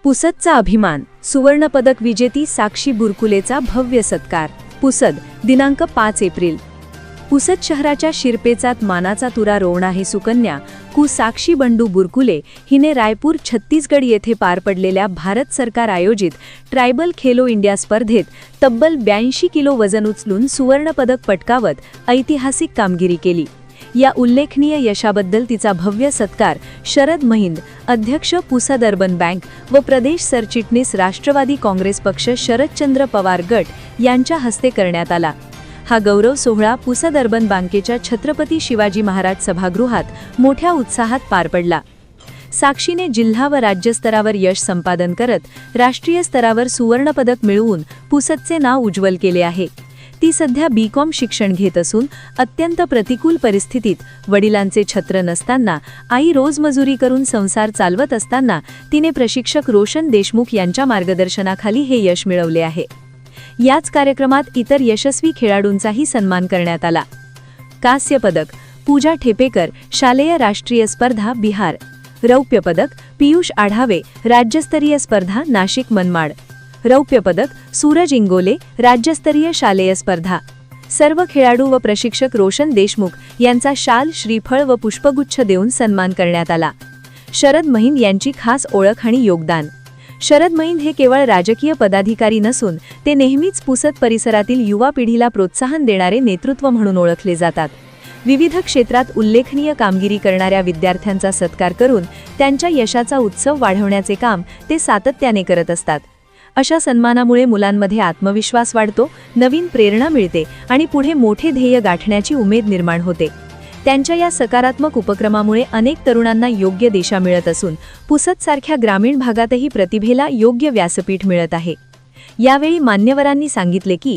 पुसदचा अभिमान, सुवर्णपदक विजेती साक्षी बुरकुलेचा भव्य सत्कार. पुसद, दिनांक 5 एप्रिल. पुसद शहराच्या शिरपेचात मानाचा तुरा रोवणारी सुकन्या साक्षी बंडू बुरकुले हिने रायपूर छत्तीसगड येथे पार पडलेल्या भारत सरकार आयोजित ट्रायबल खेलो इंडिया स्पर्धेत तब्बल 82 किलो वजन उचलून सुवर्णपदक पटकावत ऐतिहासिक कामगिरी केली. या उल्लेखनीय यशाबद्दल तिचा भव्य सत्कार शरद महिंद, अध्यक्ष पुसद अर्बन बँक व प्रदेश सरचिटणीस राष्ट्रवादी काँग्रेस पक्ष शरदचंद्र पवार गट यांच्या हस्ते करण्यात आला. हा गौरव सोहळा पुसद अर्बन बँकेच्या छत्रपती शिवाजी महाराज सभागृहात मोठ्या उत्साहात पार पडला. साक्षीने जिल्हा व राज्यस्तरावर यश संपादन करत राष्ट्रीय स्तरावर सुवर्णपदक मिळवून पुसदचे नाव उज्ज्वल केले आहे. ती सध्या B.Com शिक्षण घेत असून अत्यंत प्रतिकूल परिस्थितीत वडिलांचे छत्र नसताना आई रोजमजुरी करून संसार चालवत असताना तिने प्रशिक्षक रोशन देशमुख यांच्या मार्गदर्शनाखाली हे यश मिळवले आहे. याच कार्यक्रमात इतर यशस्वी खेळाडूंचाही सन्मान करण्यात आला. कांस्य पदक पूजा ठेपेकर, शालेय राष्ट्रीय स्पर्धा बिहार. रौप्य पदक पियुष आढावे, राज्यस्तरीय स्पर्धा नाशिक मनमाड. रौप्य पदक सूरज इंगोले, राज्यस्तरीय शालेय स्पर्धा. सर्व खेळाडू व प्रशिक्षक रोशन देशमुख यांचा शाल, श्रीफळ व पुष्पगुच्छ देऊन सन्मान करण्यात आला. शरद महिंद यांची खास ओळख आणि योगदान. शरद महिंद हे केवळ राजकीय पदाधिकारी नसून ते नेहमीच पुसद परिसरातील युवा पिढीला प्रोत्साहन देणारे नेतृत्व म्हणून ओळखले जातात. विविध क्षेत्रात उल्लेखनीय कामगिरी करणाऱ्या विद्यार्थ्यांचा सत्कार करून त्यांच्या यशाचा उत्सव वाढवण्याचे काम ते सातत्याने करत असतात. अशा सन्मानामुळे मुलांमध्ये आत्मविश्वास वाढतो, नवीन प्रेरणा मिळते आणि पुढे मोठे ध्येय गाठण्याची उमेद निर्माण होते. त्यांच्या या सकारात्मक उपक्रमामुळे अनेक तरुणांना योग्य दिशा मिळत असून पुसदसारख्या ग्रामीण भागातही प्रतिभेला योग्य व्यासपीठ मिळत आहे. यावेळी मान्यवरांनी सांगितले की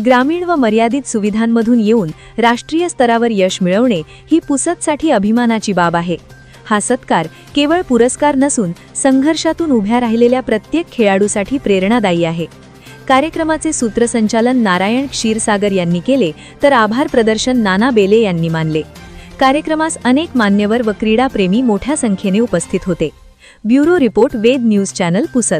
ग्रामीण व मर्यादित सुविधांमधून येऊन राष्ट्रीय स्तरावर यश मिळवणे ही पुसदसाठी अभिमानाची बाब आहे. हा सत्कार केवळ पुरस्कार नसून संघर्षातून उभ्या राहिलेल्या प्रत्येक खेळाडूसाठी प्रेरणादायी आहे. कार्यक्रमाचे सूत्रसंचालन नारायण क्षीरसागर यांनी केले तर आभार प्रदर्शन नाना बेले यांनी मानले. कार्यक्रमास अनेक मान्यवर व क्रीडाप्रेमी मोठ्या संख्येने उपस्थित होते. ब्युरो रिपोर्ट, वेद न्यूज चॅनल, पुसद.